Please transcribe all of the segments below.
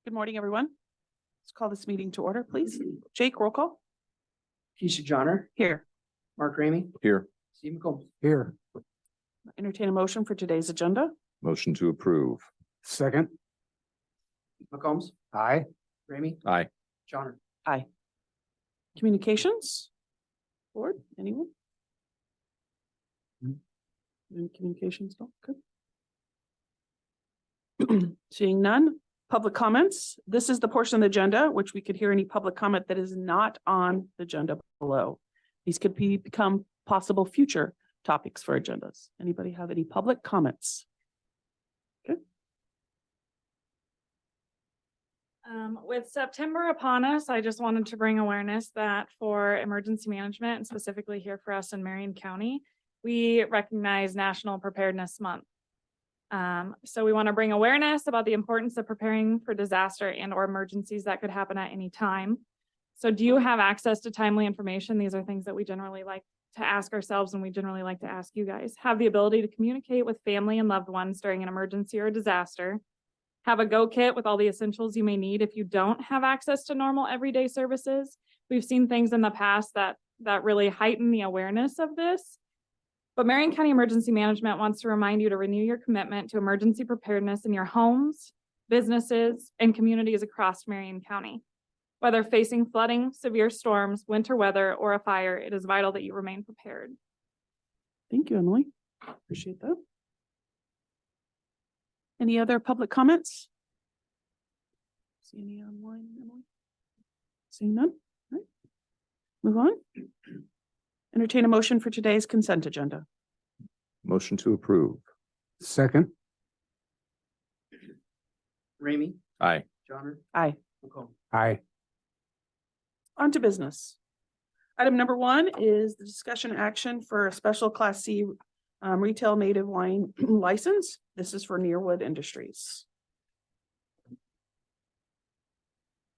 Good morning, everyone. Let's call this meeting to order, please. Jake, roll call. Keisha Johnner, Here. Mark Ramey, Here. Steve McCombs. Here. Entertain a motion for today's agenda. Motion to approve. Second. McCombs, Aye. Ramey, Aye. Johnner. Aye. Communications? Board, anyone? Any communications? No? Good. Seeing none. Public comments. This is the portion of the agenda which we could hear any public comment that is not on the agenda below. These could become possible future topics for agendas. Anybody have any public comments? Okay. With September upon us, I just wanted to bring awareness that for emergency management and specifically here for us in Marion County, we recognize National Preparedness Month. So we want to bring awareness about the importance of preparing for disaster and or emergencies that could happen at any time. So do you have access to timely information? These are things that we generally like to ask ourselves and we generally like to ask you guys. Have the ability to communicate with family and loved ones during an emergency or disaster. Have a go kit with all the essentials you may need if you don't have access to normal everyday services. We've seen things in the past that really heighten the awareness of this. But Marion County Emergency Management wants to remind you to renew your commitment to emergency preparedness in your homes, businesses, and communities across Marion County. Whether facing flooding, severe storms, winter weather, or a fire, it is vital that you remain prepared. Thank you, Emily. Appreciate that. Any other public comments? See any online, Emily? Seeing none? All right. Move on. Entertain a motion for today's consent agenda. Motion to approve. Second. Ramey, Aye. Johnner, Aye. McCombs. Aye. On to business. Item number 1 is the discussion action for a special Class C retail native wine license. This is for Nearwood Industries.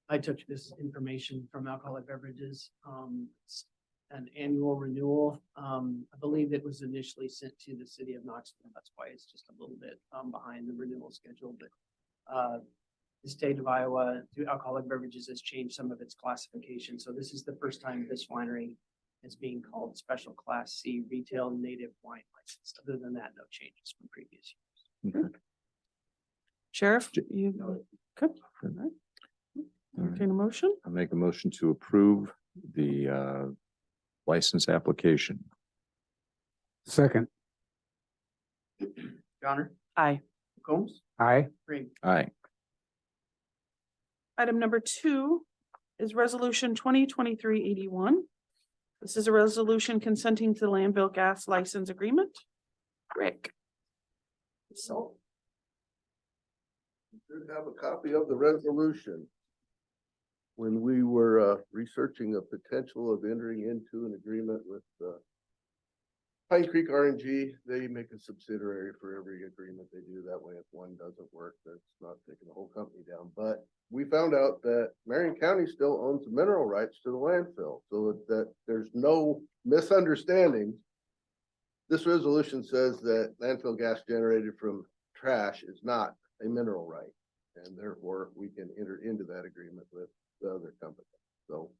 I took this information from alcoholic beverages. It's an annual renewal. I believe it was initially sent to the city of Knoxville. That's why it's just a little bit behind the renewal schedule, but the state of Iowa through alcoholic beverages has changed some of its classification. So this is the first time this winery is being called Special Class C Retail Native Wine License. Other than that, no changes from previous years. Okay. Sheriff, you good? All right. Entertain a motion. I'll make a motion to approve the license application. Second. Johnner, Aye. McCombs, Aye. Ramey. Aye. Item number 2 is resolution 2023-81. This is a resolution consenting to the landfill gas license agreement. Rick. So You should have a copy of the resolution. When we were researching the potential of entering into an agreement with Pine Creek RNG, they make a subsidiary for every agreement they do. That way, if one doesn't work, that's not taking the whole company down. But we found out that Marion County still owns the mineral rights to the landfill, so that there's no misunderstandings. This resolution says that landfill gas generated from trash is not a mineral right, and therefore we can enter into that agreement with the other company. So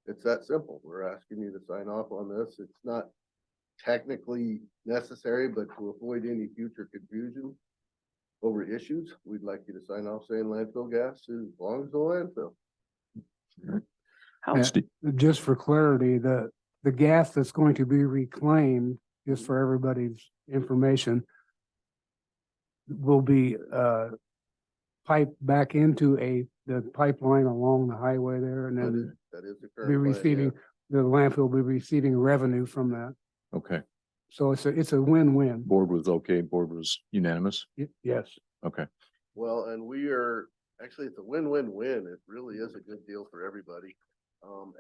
it's that simple. We're asking you to sign off on this. It's not technically necessary, but to avoid any future confusion over issues, we'd like you to sign off saying landfill gas belongs to the landfill. How, Just for clarity, the gas that's going to be reclaimed, just for everybody's information, will be piped back into the pipeline along the highway there, and then That is the be current plan, receiving, the landfill will be receiving revenue from that. Okay. So it's a win-win. Board was okay. Board was unanimous. Yes. Okay. Well, and we are, actually, it's a win-win-win. It really is a good deal for everybody.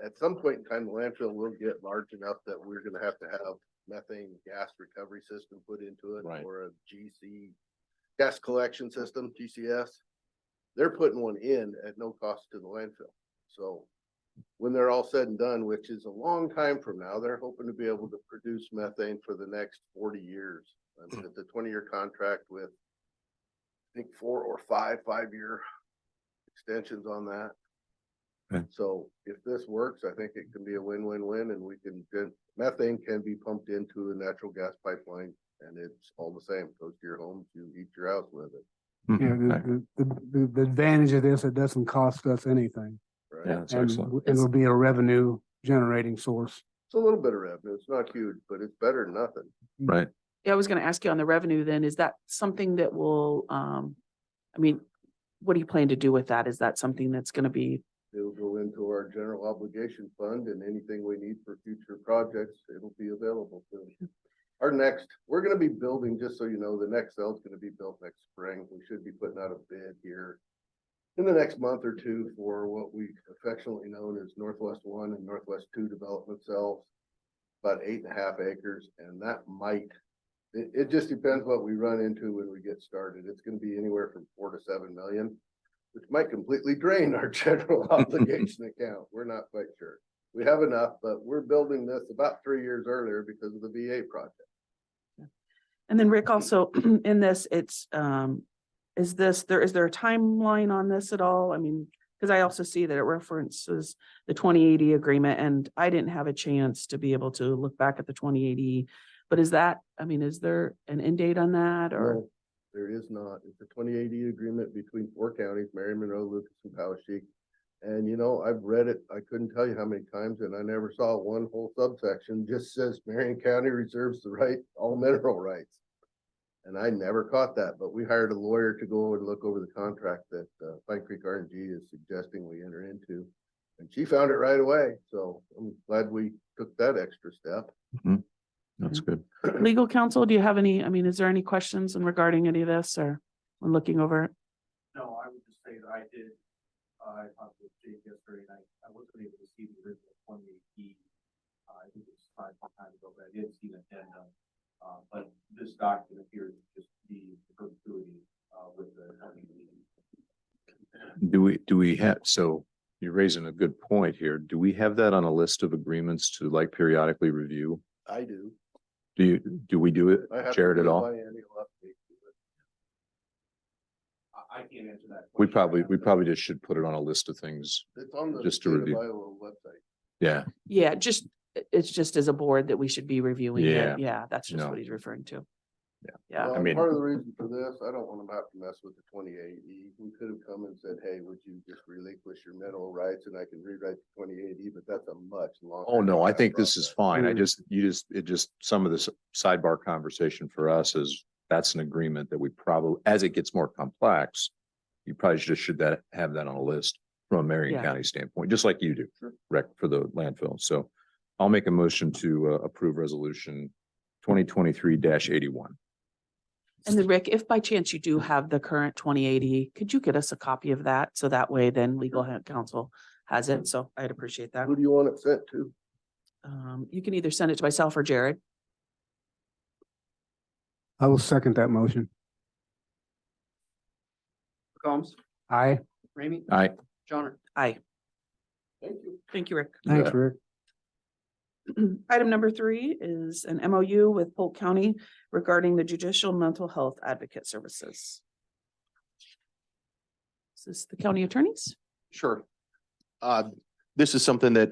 At some point in time, the landfill will get large enough that we're gonna have to have methane gas recovery system put into it, Right. or a GC gas collection system, GCS. They're putting one in at no cost to the landfill. So when they're all said and done, which is a long time from now, they're hoping to be able to produce methane for the next 40 years. It's a 20-year contract with, I think, 4 or 5 5-year extensions on that. Okay. So if this works, I think it can be a win-win-win, and we can, methane can be pumped into a natural gas pipeline, and it's all the same, goes to your home, you heat your house with it, Yeah, Mhm. the advantage of this, it doesn't cost us anything. right? Yeah, that's And excellent. it'll be a revenue generating source. It's a little bit of revenue, it's not huge, but it's better than nothing. Right. Yeah, I was gonna ask you on the revenue then, is that something that will, I mean, what do you plan to do with that? Is that something that's gonna be, It'll go into our general obligation fund, and anything we need for future projects, it'll be available to. Our next, we're gonna be building, just so you know, the next cell's gonna be built next spring. We should be putting out a bid here in the next month or two for what we affectionately known as Northwest One and Northwest Two development cells. About 8.5 acres, and that might, it just depends what we run into when we get started. It's gonna be anywhere from 4 to 7 million, which might completely drain our general obligation account. We're not quite sure. We have enough, but we're building this about 3 years earlier because of the VA project. and then Rick, also in this, it's, is there a timeline on this at all? I mean, because I also see that it references the 2080 agreement, and I didn't have a chance to be able to look back at the 2080. But is that, I mean, is there an end date on that or? No, there is not. It's a 2080 agreement between 4 counties, Marion, Monroe, Lucas, and Poweshiek. And you know, I've read it, I couldn't tell you how many times, and I never saw one whole subsection, just says Marion County reserves the right, all mineral rights. And I never caught that, but we hired a lawyer to go and look over the contract that Pine Creek RNG is suggesting we enter into. And she found it right away, so I'm glad we took that extra step. That's good. Legal counsel, do you have any, I mean, is there any questions in regarding any of this or when looking over it? No, I would just say that I did, I talked with Jake yesterday, and I wasn't able to see the original 28E. I think it was some time ago, but I did see an addendum. But this document appears to just be perpetuity, with the 28E. Do we have, so you're raising a good point here. Do we have that on a list of agreements to like periodically review? I do. Do we do it, I have to Jared, at do a all? biennial update to it. I can't answer that. We question. probably just should put it on a list of things. It's on the Just to state of review. Iowa website. Yeah, Yeah, it's just as a board that we should be reviewing Yeah. it. Yeah, that's just No. what he's referring to. Yeah. Yeah, Well, I mean- part of the reason for this, I don't want them to have to mess with the 28E. We could have come and said, hey, would you just relinquish your mineral rights, and I can rewrite the 28E, but that's a much longer. oh, no, I think this process. is fine. Mm. Some of this sidebar conversation for us is, that's an agreement that we probably, as it gets more complex, you probably should have that on a list from a Marion Yeah. County standpoint, just like you do, Rec, for the landfill. So I'll make a motion to approve resolution 2023-81. and then Rick, if by chance you do have the current 2080, could you get us a copy of that? So that way then legal counsel has it. So I'd appreciate that. Who do you want it sent to? You can either send it to myself or Jared. I will second that motion. Combs, Aye. Ramey, Aye. Johnner. Aye. Thank you. Thank you, Rick. Thanks, Rick. Item number 3 is an MOU with Polk County regarding the judicial mental health advocate services. Is this the county attorneys? Sure. This is something that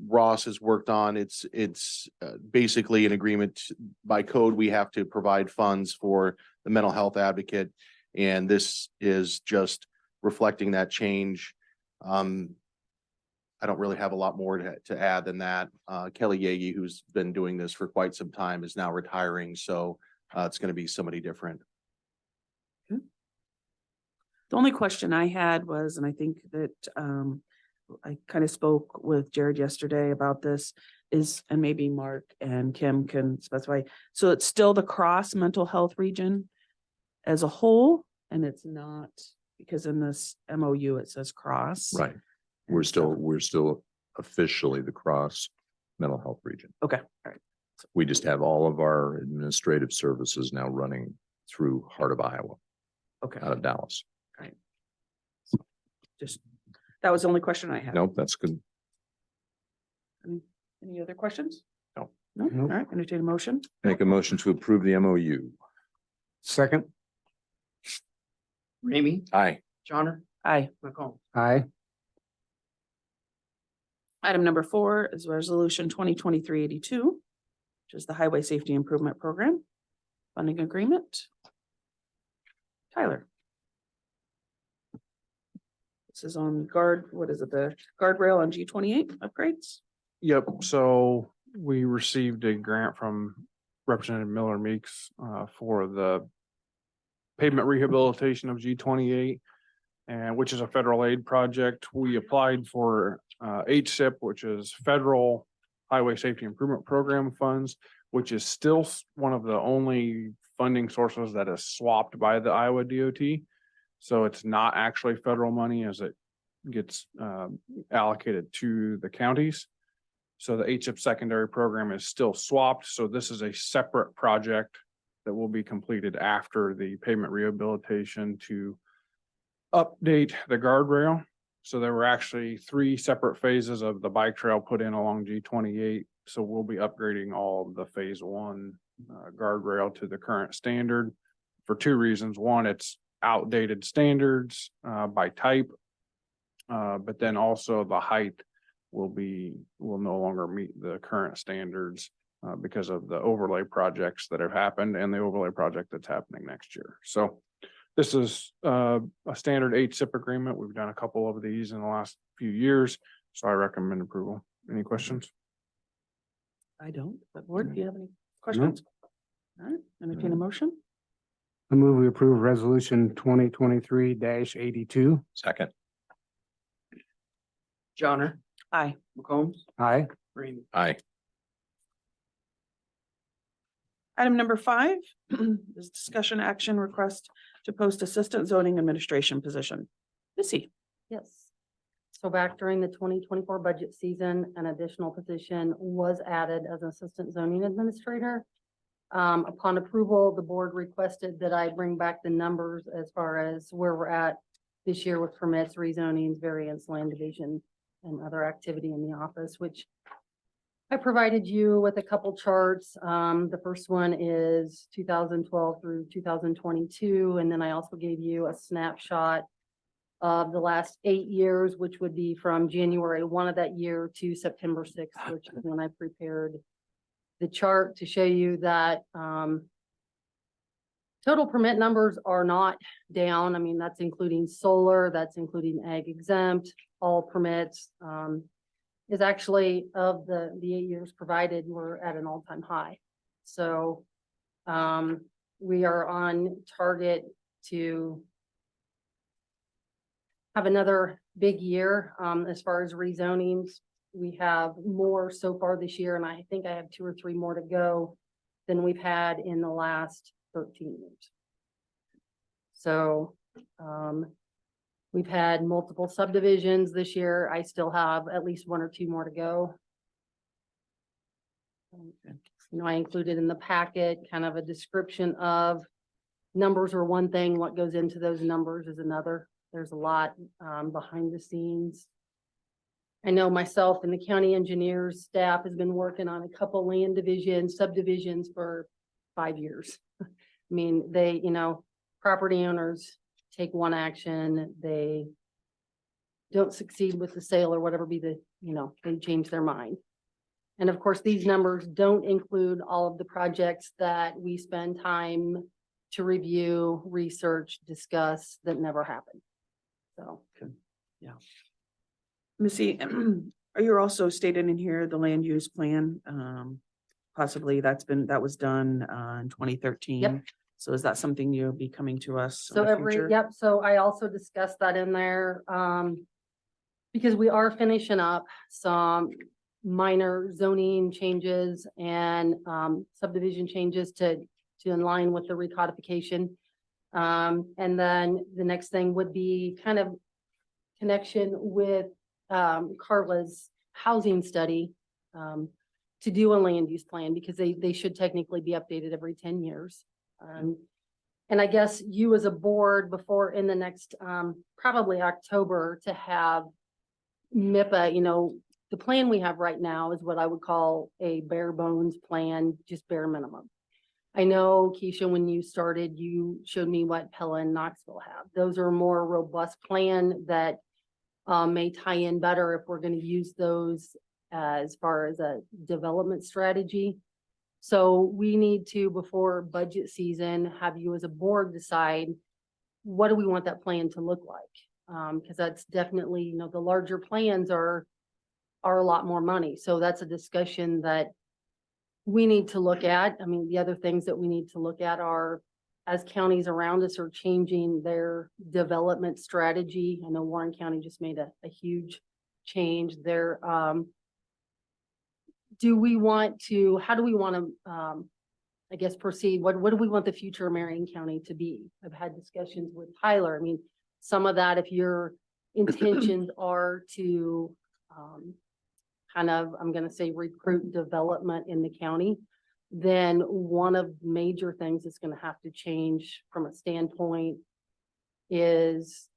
Ross has worked on. It's basically an agreement by code. We have to provide funds for the mental health advocate. And this is just reflecting that change. I don't really have a lot more to add than that. Kelly Yagi, who's been doing this for quite some time, is now retiring. So it's going to be somebody different. The only question I had was, and I think that I kind of spoke with Jared yesterday about this, is, and maybe Mark and Kim can specify. So it's still the cross mental health region as a whole, and it's not, because in this MOU it says cross. Right. We're still officially the cross mental health region. Okay, all right. We just have all of our administrative services now running through heart of Iowa, Okay, out of Dallas. just, that was the only question I had. Nope, that's good. Any other questions? No. No, all Nope. right, entertain a motion. Make a motion to approve the MOU. Second. Ramey, Aye. Johnner, Aye. McCombs. Aye. Item number 4 is resolution 2023-82, which is the Highway Safety Improvement Program funding agreement. Tyler. This is on the guardrail on G28 upgrades. Yep, so we received a grant from Representative Miller Meeks for the pavement rehabilitation of G28, and which is a federal aid project. We applied for HSIP, which is Federal Highway Safety Improvement Program funds, which is still one of the only funding sources that is swapped by the Iowa DOT. So it's not actually federal money as it gets allocated to the counties. So the HIP secondary program is still swapped. So this is a separate project that will be completed after the pavement rehabilitation to update the guardrail. So there were actually 3 separate phases of the bike trail put in along G28. So we'll be upgrading all of the phase 1 guardrail to the current standard for 2 reasons. One, it's outdated standards by type, but then also the height will no longer meet the current standards because of the overlay projects that have happened and the overlay project that's happening next year. So this is a standard HSIP agreement. We've done a couple of these in the last few years, so I recommend approval. Any questions? I don't, but board, do you have any questions? All right, entertain a motion. I move we approve resolution 2023-82. Second. Johnner, Aye. McCombs, Aye. Ramey. Aye. Item number 5 is discussion action request to post assistant zoning administration position. Missy. Yes. So back during the 2024 budget season, an additional position was added as an assistant zoning administrator. Upon approval, the board requested that I bring back the numbers as far as where we're at this year with permits, rezonings, variance, land division, and other activity in the office, which I provided you with a couple charts. The first one is 2012 through 2022, and then I also gave you a snapshot of the last 8 years, which would be from January 1 of that year to September 6th, which is when I prepared the chart to show you that total permit numbers are not down. I mean, that's including solar, that's including ag exempt, all permits. Is actually of the 8 years provided, we're at an all-time high. So we are on target to have another big year as far as rezonings. We have more so far this year, and I think I have 2 or 3 more to go than we've had in the last 13 years. So we've had multiple subdivisions this year. I still have at least 1 or 2 more to go. You know, I included in the packet kind of a description of numbers are one thing, what goes into those numbers is another. There's a lot behind the scenes. I know myself and the county engineers staff has been working on a couple land divisions, subdivisions for 5 years. I mean, property owners take one action, they don't succeed with the sale or whatever be the, they change their mind. And of course, these numbers don't include all of the projects that we spend time to review, research, discuss that never happened. So. Yeah. Missy, you're also stated in here, the land use plan, possibly that was done in 2013. Yep. So is that something you'll be coming to us? So in the future? so I also discussed that in there, because we are finishing up some minor zoning changes and subdivision changes to in line with the recodification. And then the next thing would be kind of connection with Carla's housing study to do a land use plan, because they should technically be updated every 10 years. And I guess you as a board before in the next probably October to have MIPA, the plan we have right now is what I would call a bare bones plan, just bare minimum. I know, Keisha, when you started, you showed me what Pella and Knoxville have. Those are more robust plan that may tie in better if we're gonna use those as far as a development strategy. So we need to, before budget season, have you as a board decide, what do we want that plan to look like? Because that's definitely, you know, the larger plans are a lot more money. So that's a discussion that we need to look at. I mean, the other things that we need to look at are, as counties around us are changing their development strategy. I know Warren County just made a huge change there. Do we want to, how do we want to, I guess, proceed? What do we want the future of Marion County to be? I've had discussions with Tyler. I mean, some of that, if your intentions are to, kind of, I'm gonna say, recruit development in the county, then one of the major things that's gonna have to change from a standpoint is,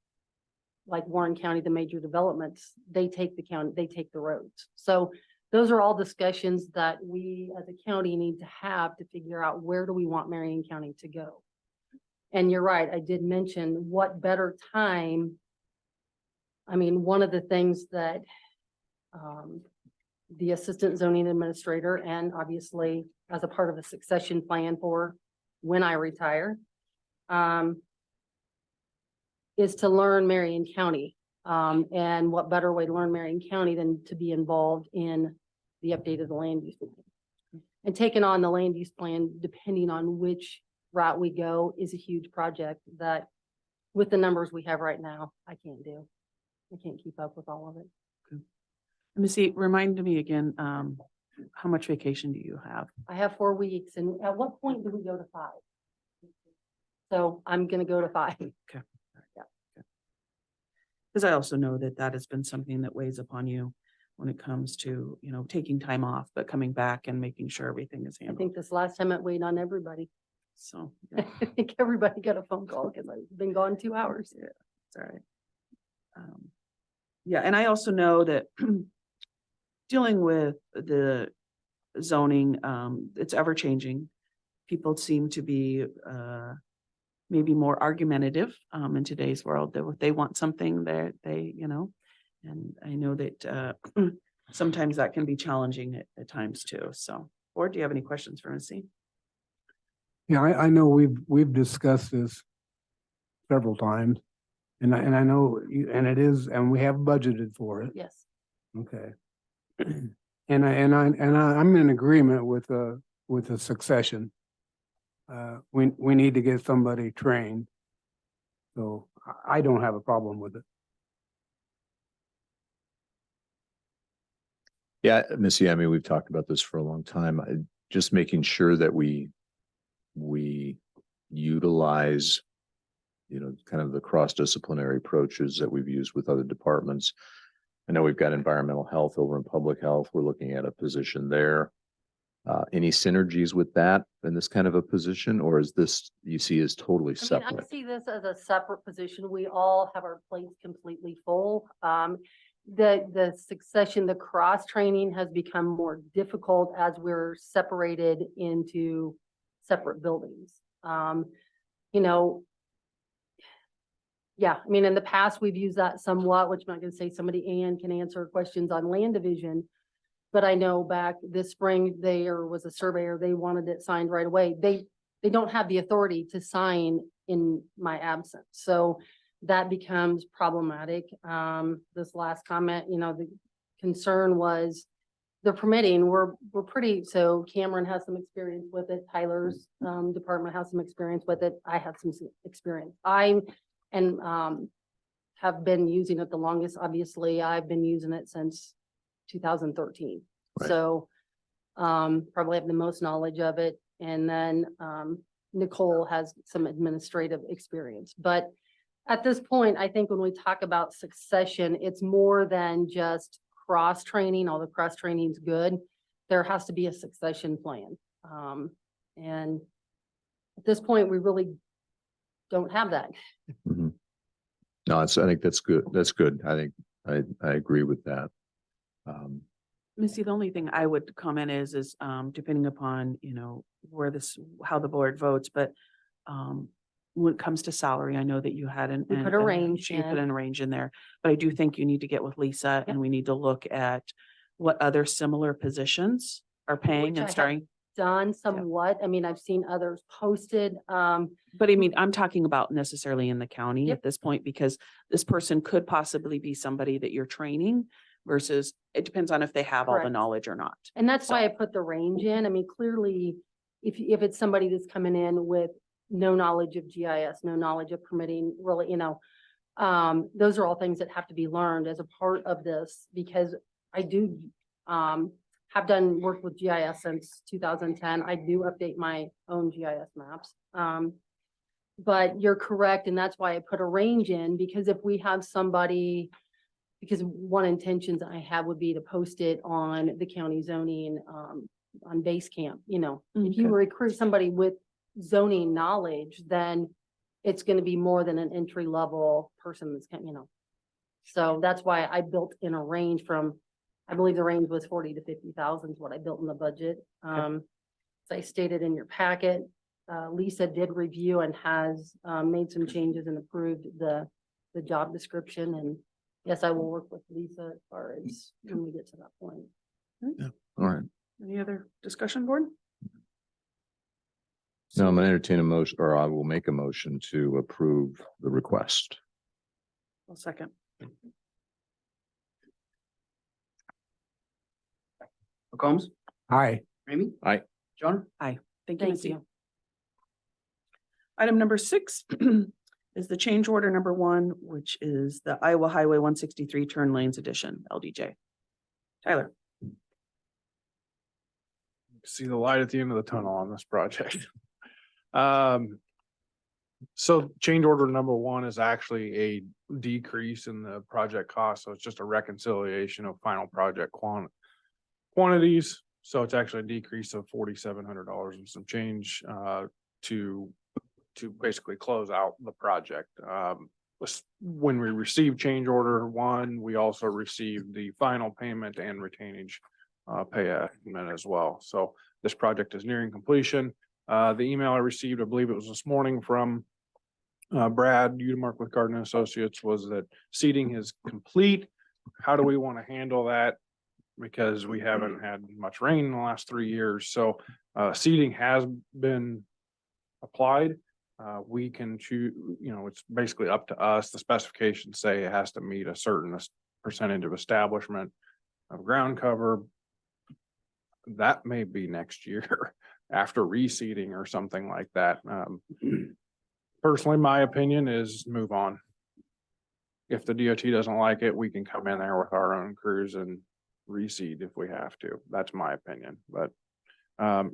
like Warren County, the major developments, they take the county, they take the roads. So those are all discussions that we as a county need to have to figure out, where do we want Marion County to go? And you're right, I did mention, what better time. I mean, one of the things that the assistant zoning administrator, and obviously as a part of a succession plan for when I retire, is to learn Marion County. And what better way to learn Marion County than to be involved in the update of the land use plan. And taking on the land use plan, depending on which route we go, is a huge project that, with the numbers we have right now, I can't do. I can't keep up with all of it. Let me see, remind me again, how much vacation do you have? I have 4 weeks, and at what point do we go to 5? So I'm gonna go to 5. Okay. Because I also know that that has been something that weighs upon you when it comes to, you know, taking time off, but coming back and making sure everything is I handled. think this last time it weighed on everybody. So, yeah, I think everybody got a phone call because I've been gone 2 hours. yeah, it's all right. Yeah, and I also know that dealing with the zoning, it's ever changing. People seem to be maybe more argumentative in today's world. That if they want something, they, you know, and I know that sometimes that can be challenging at times too. So, or do you have any questions for Missy? Yeah, I know we've discussed this several times, and I know you, and it is, and we have budgeted for it. Yes. Okay. I'm in agreement with the succession. We need to get somebody trained. So I don't have a problem with it. Yeah, Missy, I mean, we've talked about this for a long time. Just making sure that we utilize, you know, kind of the cross-disciplinary approaches that we've used with other departments. I know we've got environmental health over in public health. We're looking at a position there. Any synergies with that in this kind of a position, or is this you see as totally I separate? see this as a separate position. We all have our plates completely full. The succession, the cross training has become more difficult as we're separated into separate buildings. You know, yeah, I mean, in the past, we've used that somewhat, which I'm not gonna say somebody Ann can answer questions on land division. But I know back this spring, there was a surveyor, they wanted it signed right away. They don't have the authority to sign in my absence. So that becomes problematic. This last comment, you know, the concern was the permitting. We're pretty, so Cameron has some experience with it. Tyler's department has some experience with it. I have some experience. Have been using it the longest. Obviously, I've been using it since 2013. Right. So probably have the most knowledge of it. And then Nicole has some administrative experience. But at this point, I think when we talk about succession, it's more than just cross training, although cross training is good. There has to be a succession plan. And at this point, we really don't have that. Mhm. No, I think that's good. That's good. I think I agree with that. Missy, the only thing I would comment is, depending upon, where how the board votes, but, when it comes to salary, I know that you had We put a range you put in. in a range in there, but I do think you need to get with Lisa and we need to look at what other similar positions are paying Which I and have starting. Done somewhat. I mean, I've seen others posted. But I mean, I'm talking about necessarily in the county Yep. at this point, because this person could possibly be somebody that you're training versus it depends on if they have all the Correct. knowledge or not. And that's why I So- put the range in. I mean, clearly, if it's somebody that's coming in with no knowledge of GIS, no knowledge of permitting, really, those are all things that have to be learned as a part of this, because I do, have done work with GIS since 2010. I do update my own GIS maps. But you're correct, and that's why I put a range in, because if we have somebody, because one intentions I have would be to post it on the county zoning, on base camp, if you Okay. recruit somebody with zoning knowledge, then it's gonna be more than an entry level person that's, So that's why I built in a range from, I believe the range was 40 to 50,000 is what I built in the budget. As I stated in your packet, Lisa did review and has, made some changes and approved the job description. And yes, I will work with Lisa as far as when we get to that point. All right. Any other discussion, board? Now I'm gonna entertain a motion, or I will make a motion to approve the request. I'll second. McCombs, Aye. Ramey. Aye. Johnner. Thank you, Thank Missy. you. Item number 6 is the change order number 1, which is the Iowa Highway 163 turn lanes addition, LDJ. Tyler. See the light at the end of the tunnel on this project. So change order number 1 is actually a decrease in the project cost, so it's just a reconciliation of final project quantities. So it's actually a decrease of $4,700 and some change to basically close out the project. When we received change order 1, we also received the final payment and retainage pay estimate as well. So this project is nearing completion. The email I received, I believe it was this morning from Brad Udemark with Gardner Associates, was that seating is complete. How do we want to handle that? Because we haven't had much rain in the last 3 years. So seating has been applied. We can choose, it's basically up to us. The specifications say it has to meet a certain percentage of establishment of ground cover. That may be next year after reseeding or something like that. Personally, my opinion is move on. If the DOT doesn't like it, we can come in there with our own crews and reseed if we have to. That's my opinion, but There's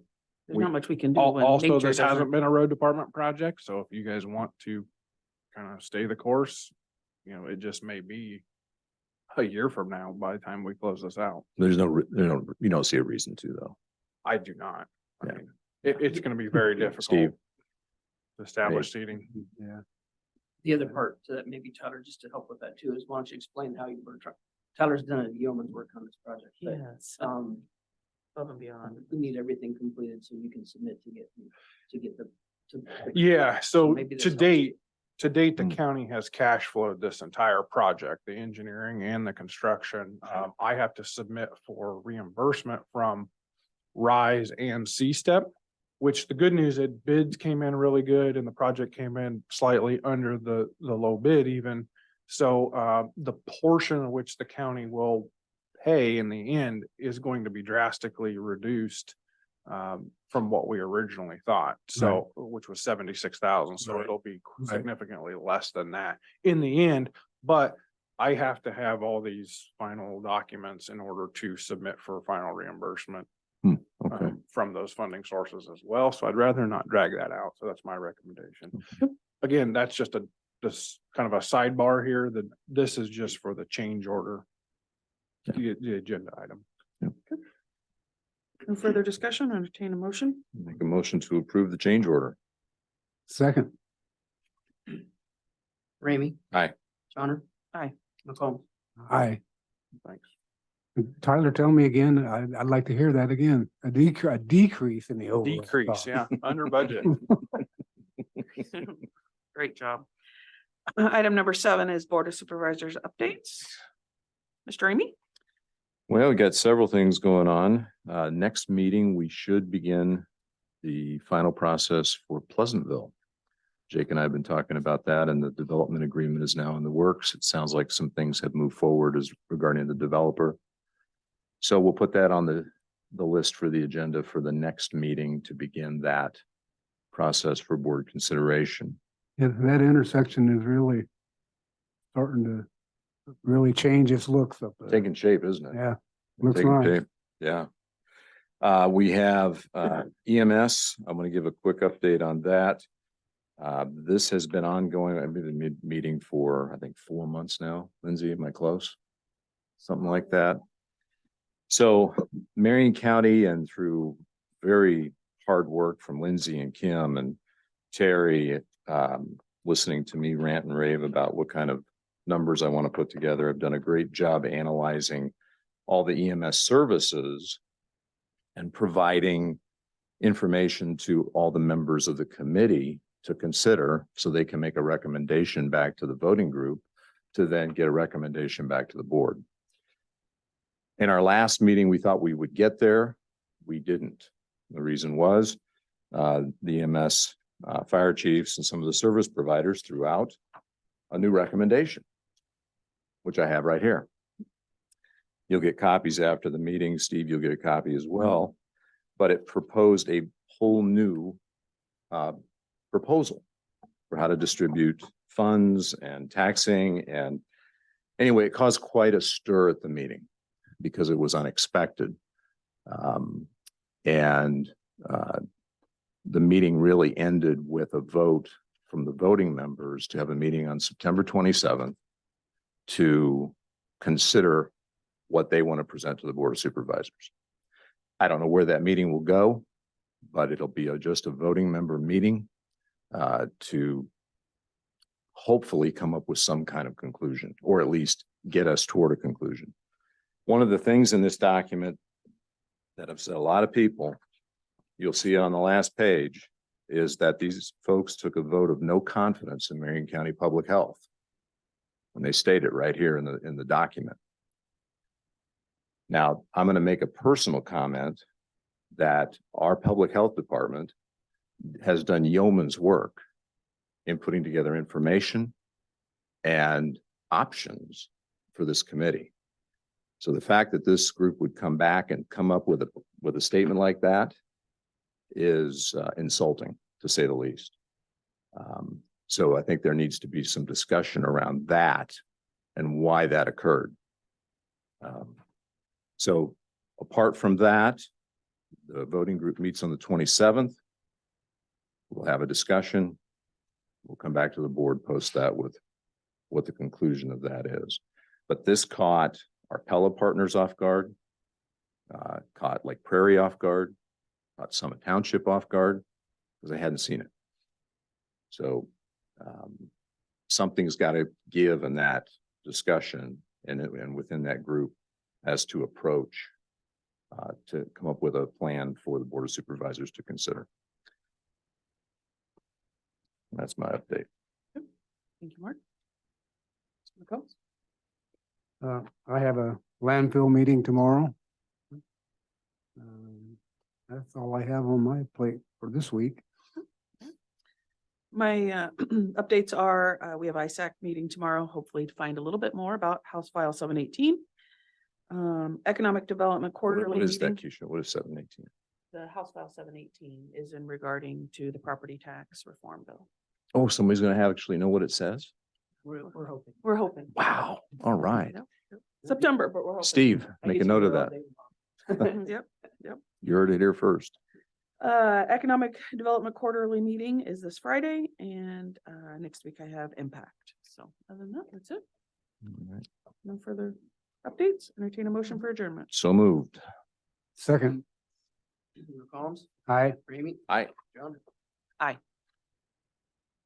not much we can do. when also, nature this doesn't- hasn't been a road department project, so if you guys want to kind of stay the course, it just may be a year from now by the time we close this out. There's no, you don't see a reason to though. I do not. I Yeah. mean, it's gonna be very difficult Steve. to establish seating. Yeah. The other part to that, maybe Tyler, just to help with that too, is why don't you explain how you were trying, Tyler's done a yeoman's work on this project. But, Yes, Um, above and beyond. we need everything completed so you can submit to get the. Yeah, so maybe this to helps. date, the Hmm. county has cash flowed this entire project, the engineering and the construction. I have to submit for reimbursement from Rise and C-Step, which the good news is bids came in really good and the project came in slightly under the low bid even. So the portion of which the county will pay in the end is going to be drastically reduced from what we originally thought. So, which was 76,000. So Right. it'll be significantly less than that in the end. But I have to have all these final documents in order to submit for final reimbursement Okay. from those funding sources as well. So I'd rather not drag that out. So that's my recommendation. Again, that's just this kind of a sidebar here, that this is just for the change order. The agenda item. No further discussion, entertain a motion. Make a motion to approve the change order. Second. Ramey. Aye. Johnner. Aye. McCombs. Aye. Thanks. Tyler, tell me again. I'd like to hear that again. A decrease in the overall Decrease, cost. yeah, under budget. Great job. Item number 7 is Board of Supervisors updates. Mr. Amy? Well, we got several things going on. Next meeting, we should begin the final process for Pleasantville. Jake and I have been talking about that, and the development agreement is now in the works. It sounds like some things have moved forward as regarding the developer. So we'll put that on the list for the agenda for the next meeting to begin that process for board consideration. Yeah, that intersection is really starting to really change its looks up there. Taking shape, isn't it? Yeah, looks Taking nice. shape. Yeah. We have EMS. I'm going to give a quick update on that. This has been ongoing. I've been meeting for, I think, 4 months now. Lindsay, am I close? Something like that. So Marion County, and through very hard work from Lindsay and Kim and Terry, listening to me rant and rave about what kind of numbers I want to put together. I've done a great job analyzing all the EMS services and providing information to all the members of the committee to consider, so they can make a recommendation back to the voting group to then get a recommendation back to the board. In our last meeting, we thought we would get there. We didn't. The reason was the EMS fire chiefs and some of the service providers threw out a new recommendation, which I have right here. You'll get copies after the meeting. Steve, you'll get a copy as well. But it proposed a whole new proposal for how to distribute funds and taxing. And anyway, it caused quite a stir at the meeting because it was unexpected. The meeting really ended with a vote from the voting members to have a meeting on September 27th to consider what they want to present to the Board of Supervisors. I don't know where that meeting will go, but it'll be just a voting member meeting to hopefully come up with some kind of conclusion, or at least get us toward a conclusion. One of the things in this document that upset a lot of people, you'll see on the last page, is that these folks took a vote of no confidence in Marion County Public Health. And they state it right here in the document. Now, I'm going to make a personal comment that our public health department has done yeoman's work in putting together information and options for this committee. So the fact that this group would come back and come up with a statement like that is insulting, to say the least. So I think there needs to be some discussion around that and why that occurred. So apart from that, the voting group meets on the 27th. We'll have a discussion. We'll come back to the board, post that with what the conclusion of that is. But this caught our Pella partners off guard, caught Lake Prairie off guard, caught Summit Township off guard, because they hadn't seen it. So something's got to give in that discussion and within that group as to approach to come up with a plan for the Board of Supervisors to consider. That's my update. Thank you, Mark. Mr. McCombs? I have a landfill meeting tomorrow. That's all I have on my plate for this week. My updates are, we have ISAC meeting tomorrow, hopefully to find a little bit more about House File 718. Economic Development Quarterly What is that, meeting. Keisha? What is 718? The House File 718 is in regarding to the property tax reform bill. Oh, somebody's going to actually know what it says? We're hoping. We're hoping. Wow. All right. Yep. September, but we're hoping. Steve, I make get a to note hear of all that. day long. Yep. You heard it here first. Economic Development Quarterly meeting is this Friday, and next week I have Impact. So other than that, that's it. All right. No further updates. Entertain a motion for adjournment. So moved. Second, Mr. McCombs, I. Ramey, Aye. John. Aye.